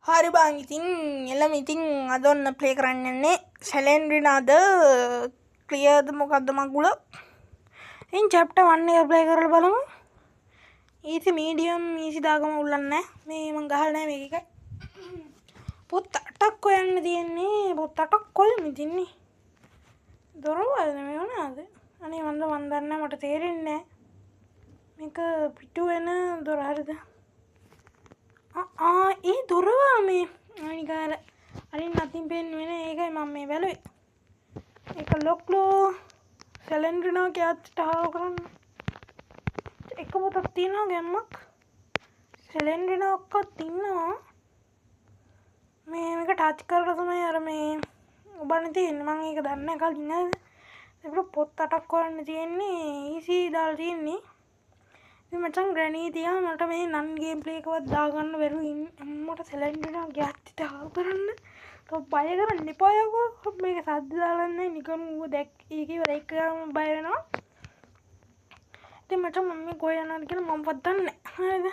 හරි බං ඉතින් එළම ඉතින් අද ඔන්න ප්ලේ කරන්න යන්නේ සැලෙන්ඩ්‍රිනාද ක්ලියර්ද මොකක්ද මගුල ඉතින් චැප්ටර් 1 එක ප්ලේ කරලා බලමු ඊසි මීඩියම් ඊසි දාගම උල්ලන්නේ මේ මං ගහලා නැහැ මේක එක පොත් 8ක් හොයන්න තියෙන්නේ පොත් 8ක් කොල්ම තින්නේ දොරවල් නෙමෙයි වුණාද අනේ මන් දන්නේ මට තේරෙන්නේ නැහැ මේක පිටු වෙන දොර හරිද ඒ දොරවා මේ අනිකාර අරින් අතින් පෙන්වෙන ඒකයි මම මේ බැලුවේ ඒක ලොක්ලෝ සැලෙන්ඩ්‍රිනා කෑච්චට හාව කරන්න එක පොතක් තියෙනවා ගැම්මක් සැලෙන්ඩ්‍රිනා ඔක්කොත් ඉන්නවා මේක ටච් කරලා තමයි අර මේ ඔබන්න තියෙන්නේ මම ඒක දන්නේ නැහැ කලින් නේද ඒක පොත් 8ක් හොයන්න තියෙන්නේ ඊසි දාලා තියෙන්නේ මචං ග්‍රැනී තියා මට මේ නන් ගේම් ප්ලේ එකවත් දාගන්න බැරුව අම්මට සැලෙන්ඩ්‍රිනා ගැච්චිට හාව කරන්න තෝ බය කරන්න එපා යකෝ මේක සද්ද දාලා නැහැ නිකන් ඌ දැක් ඒකේ වර එක ගාම බය වෙනවා ඉතින් මචං මම මේ කොහෙ යනවද කියලා මමවත් දන්නේ නැහැ හරිද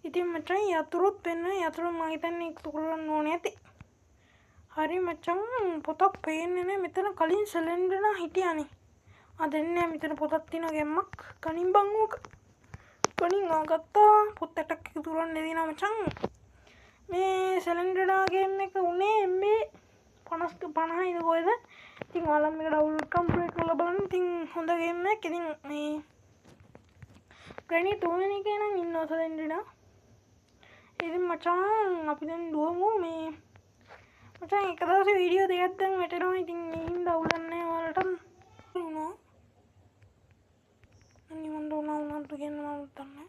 ඉතින් මචං යතුරුත් පෙන්වන යතුරු මම හිතන්නේ එකතු කරන්න ඕනේ ඇති හරි මචං පොතක් පේන්නේ නැහැ මෙතන කලින් සැලෙන්ඩ්‍රිනා හිටියානේ අදන්නේ මෙතන පොතක් තියෙනවා ගැම්මක් කණින් බං ඕක කණින් ආගත්තා පොත් 8ක් එකතු කරන්න දෙනවා මචං මේ සැලෙන්ඩ්‍රිනා ගේම් එක උනේ MB 50යිද කොහෙද ඉතින් ඔයාලා මේක ඩවුන්ලෝඩ් කම්ප්ලීට් කරලා බලන්න ඉතින් හොඳ ගේම් එකක් ඉතින් මේ ග්‍රැනී 3 වෙනි එකේ නම් ඉන්නවා සැලෙන්ඩ්‍රිනා ඉතින් මචං අපි දැන් දුවමු මේ මචං එක දවසේ වීඩියෝ දෙකක් දැන් වැටෙනවා ඉතින් මේ හින්දා උලන්නේ ඔයාලට වුණා අනිත් උනාට කියන්න මම දන්නේ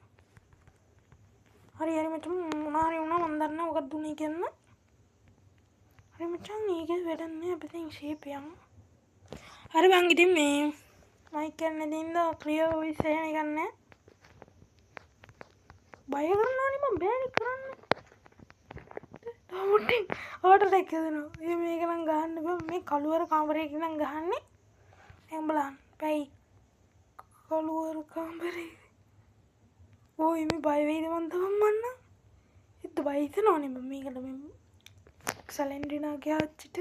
හරි මචං මොනාරි වුණා මම දන්නේ මොකක්ද උනේ කියන්න හරි මචං මේක වැඩක් නෑ අපි දැන් ෂේප් යමු හරි බං ඉතින් මේ මයික් එක නැදින්ද ක්ලියර් වොයිස් එක ගන්න බය කරනවනේ මම බෑනේ කරන්න තාමුටි හට් අටැක් එනවා මේක නම් ගහන්න බෑ මේ කළුවර කාමරයක නම් ගහන්නේ දැන් බලන්න පැයි කළුවර කාමරේ ඕයි මේ බය වෙයිද මන් තමන්න හිත බය හිතනවනේ මම මේකට මේ සැලෙන්ඩ්‍රිනා ගෑච්චිට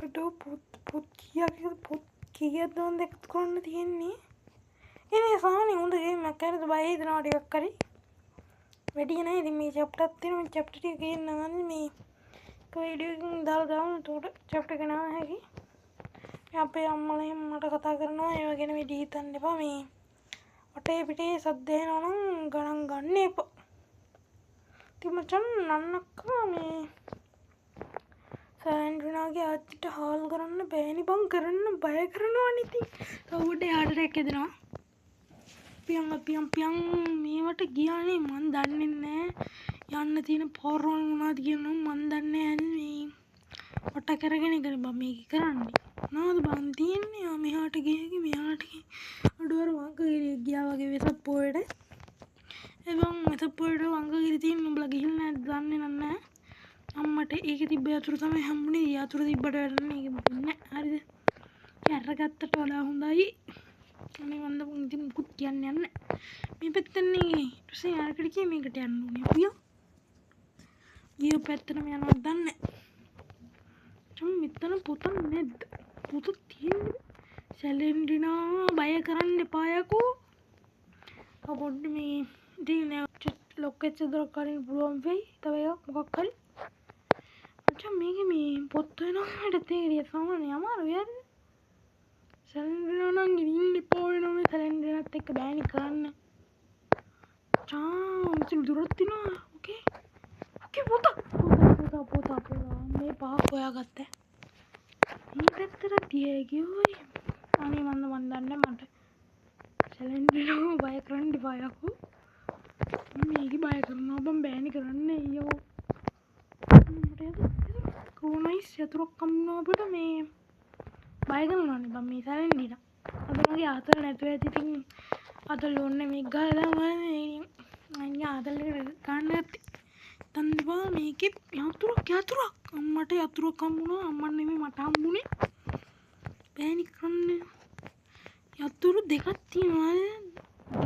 අඩෝ පොත් කීයක්ද මන් එකතු කරන්න තියෙන්නේ එනේ සානේ හොඳ ගේම් එකක් හරිද බය හිතනවා ටිකක් හරි වැඩි නෑ ඉතින් මේ චැප්ටර් එකක් තියෙනවා මේ චැප්ටර් ටික ගේන්න ගන්න මේ වීඩියෝ එකකින් දාලා දාන්න උඩට චැප්ටර් එක නාම හැකි අපේ අම්මලා මට කතා කරනවා ඒව ගැන වැඩි හිතන්න එපා මේ වටේ පිටේ සද්ද එනවා නම් ගණන් ගන්න එපා ඉතින් මචං නන්නක්කා මේ සැලෙන්ඩ්‍රිනාගේ ආච්චිට හාල් කරන්න බෑනි බං කරන්න බය කරනවනේ ඉතින් තවුඩ යාට රැකෙදෙනවා පියන් මේවට ගියානේ මන් දන්නේ නැහැ යන්න තියෙන පොරොන් මොනවද කියනවා මන් දන්නේ නැහැ මේ වට කරගෙන ඉගෙන බං මේක කරන්නේ මොනවද බං තියන්නේ මෙහාට ගියගේ මෙහාට අඩුවර වංගගිරිය ගියා වගේ වෙසක් පොයට එබං වෙසක් පොයට වංගගිරි තියෙන උඹලා ගිහිල්ලා නැද්ද දන්නේ නැහැ අම්මට ඒකේ තිබ්බ යතුරු තමයි හම්බුනේ යතුරු තිබ්බට වැඩන්නේ ඒක නෑ හරිද කැරගත්තට වඩා හොඳයි අනේ වන්ද ඉතින් මුකුත් කියන්න යන්න මේ පැත්තන්නේ ඊට පස්සේ අරකට ගියේ මේකට යන්න ඕනේ පියා ගිය පැත්තටම යනවා දන්නේ මෙතන පොතක් නැද්ද පොත තියෙන්නේ සැලෙන්ඩ්‍රිනා බය කරන්න එපා යකෝ පොඩ්ඩ මේ ඉතින් ලොක් වෙච්ච දොරක් අරින්න පුළුවන් වෙයි තව එකක් මොකක් හරි මචං මේකේ මේ පොත් වෙනවට තේරිය සාමාන්‍ය අමාරු යන්නේ සැලෙන්ඩ්‍රිනා නම් ඉන්න එපා වෙනවා මේ සැලෙන්ඩ්‍රිනාත් එක්ක බෑනි කරන්න මෙතන දුරක් තියෙනවා ඕකේ පොත මේ පහක් හොයාගත්තා මේ පැත්තට තියේ ගියෝයි අනේ මන් දන්නේ මට සැලෙන්ඩ්‍රිනා බය කරන්න එපා යකෝ මේක බය කරනවා බම් බෑනි කරන්න අයියෝ කොනයිස් යතුරක් කම්නවා අපිට මේ බය කරනවානේ බම් මේ සැලෙන්ඩ්‍රිනා අද මගේ ආතල් නැතුව ඇති ඉතින් අතල් ඕනේ මේක ගහලා දාන්න අයියා ආතල් එක ගන්න ඇත්තේ තන්දවා මේකේ යතුරක් අම්මට යතුරක් හම්බුණා අම්මන් නෙමෙයි මට හම්බුනේ බෑනි කරන්න යතුරු දෙකක් තියෙනවා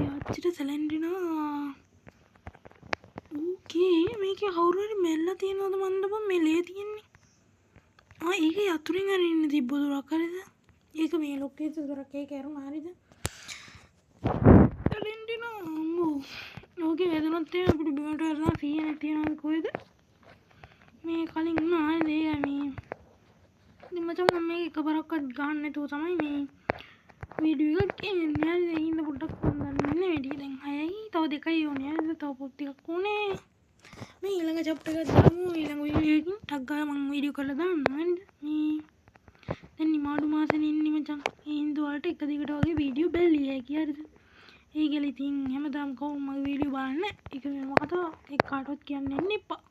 යාච්චිට සැලෙන්ඩ්‍රිනා ඕකේ මේකේ කවුරු හරි මැල්ලා තියනවද මන්දපන් මේ ලේ තියෙන්නේ. ඒක යතුරින් අරින්න තිබ්බ දොරක් හරිද? ඒක මේ ලොක්කේ දොරක් ඒක ඇරුණා හරිද? ටැලෙන්ටිනෝ අම්මෝ. ඕකේ වැදුනොත් එහෙම අපිට බිමට වැටෙනවා 100 නැති වෙනවද කොහෙද? මේ කලින් උනා ආයේ දෙයයි මේ. ඉතින් මචං මම මේක එකපාරක්වත් ගන්න නැතුව තමයි මේ වීඩියෝ එකක් කියන්නේ. හරිද? ඉන්න පොඩ්ඩක් හොඳන්නේ මේ ටික දැන් 6යි තව 2යි ඕනේ. හරිද? තව පොත් ටිකක් ඕනේ. මේ ඊළඟ චැප්ටර් එක දාමු. ඊළඟ වීඩියෝ එකකින් ටක් ගාලා මම වීඩියෝ කරලා දාන්නම්. හරිද? මේ දැන් නිමාඩු මාසෙනේ ඉන්නේ මචං. ඒ හින්දා වලට එක දිගට වගේ වීඩියෝ බැලිය හැකි. හරිද? ඒකල ඉතින් හැමදාම කවුරු මගේ වීඩියෝ බලන්නේ. ඒක වෙනම කතාවක්. ඒක කාටවත් කියන්න යන්න එපා.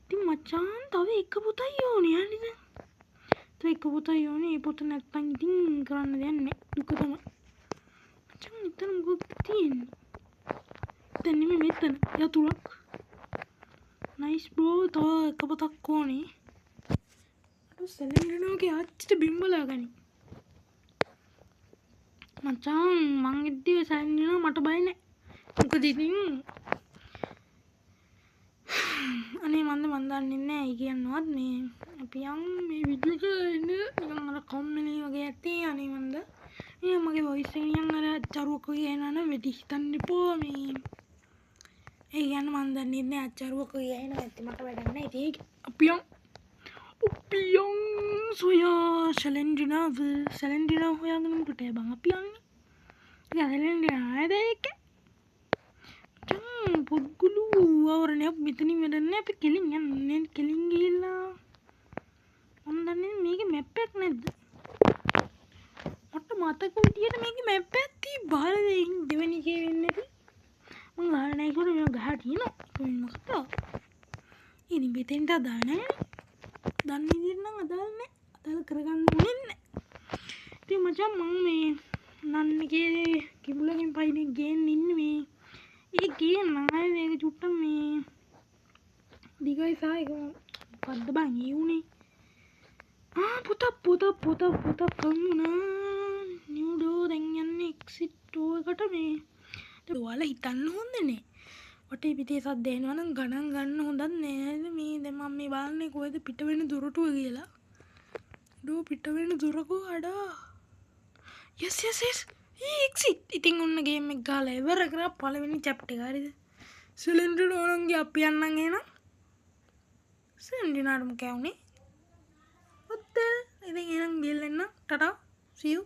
ඉතින් මචං තව එක පොතයි ඕනේ. හරිද? තව එක පොතයි ඕනේ. ඒ පොත නැත්තම් ඉතින් කරන්න දෙයක් නැහැ. දුක තමයි. මචං මෙතන මොකක්ද තියෙන්නේ? දැන් නෙමෙයි මෙතන යතුරක්. Nice bro. තව එක පොතක් ඕනේ. අර සෙලෙන්ඩනෝගේ ආච්චිට බිම් බලාගනි. මචං මං ඉද්දී සෙලෙන්ඩනෝ මට බය නැහැ. මොකද ඉතින් අනේ මන් දන්නේ නැහැ කියනවත් මේ අපි යම් මේ විදිහට එන්න නිකන් අර කම්මැලි වගේ ඇත්තේ අනේ මන්ද මේ මගේ වොයිස් එක නිකන් අර අච්චරුවක් වගේ එනවනේ වෙඩි හිතන්න එපා මේ ඒ කියන්නේ මන් දන්නේ නැහැ අච්චරුවක් වගේ එනවා ඇත්තේ මට වැඩක් නැහැ ඉතින් අපි යම් සොයා සෙලෙන්ඩිනා හොයාගෙන මොකට බං අපි යන්නේ ඉතින් සෙලෙන්ඩිනා නේද ඒක පොඩ්ගුලු අවරණයක් මෙතනින් වැඩන්නේ අපි කෙලින් යන්නේ කෙලින් ගිහිල්ලා මම දන්නේ මේකේ මැප් එකක් නැද්ද මට මතක විදියට මේකේ මැප් එකක් තිබ්බා හරිද දෙවෙනි එකේ වෙන්නේ නැති මම අහලා නැහැ ඒකට මම ගහලා තියෙනවා ඒක මොකක්ද ඉතින් මෙතෙන්ට අදාළ නැහැ දන්න විදියට නම් අදාළ නැහැ අදාළ කරගන්න ඕනේ නැහැ ඉතින් මචං මම මේ නන්නගේ කිඹුලගෙන් පයින් ගේන්න ඉන්නේ මේ ඒ ගේන්න ආයේ මේක චුට්ටක් මේ දිගයි සායක මොකද්ද බං ඒ උනේ පොත කමුණා නියුඩෝ දැන් යන්නේ එක්සිට් ඩෝ එකට මේ ඔයාලා හිතන්න හොඳනේ වටේ පිටේ සද්ද එනවා නම් ගණන් ගන්න හොඳක් නෑ මේ දැන් මම මේ බලන්නේ කොහෙද පිට වෙන දොරටුව කියලා ඩෝ පිට වෙන දොරකෝ අඩා yes එක්සිට් ඉතින් ඔන්න ගේම් එක ගහලා ඉවර කරා පළවෙනි චැප්ටර් එක හරිද සිලින්ඩර් ඕනන්ගේ අපි යන්නම් එහෙනම් සිලින්ඩර් මොකෑ උනේ ඉතින් එහෙනම් ගිහලා එන්න ටටා see you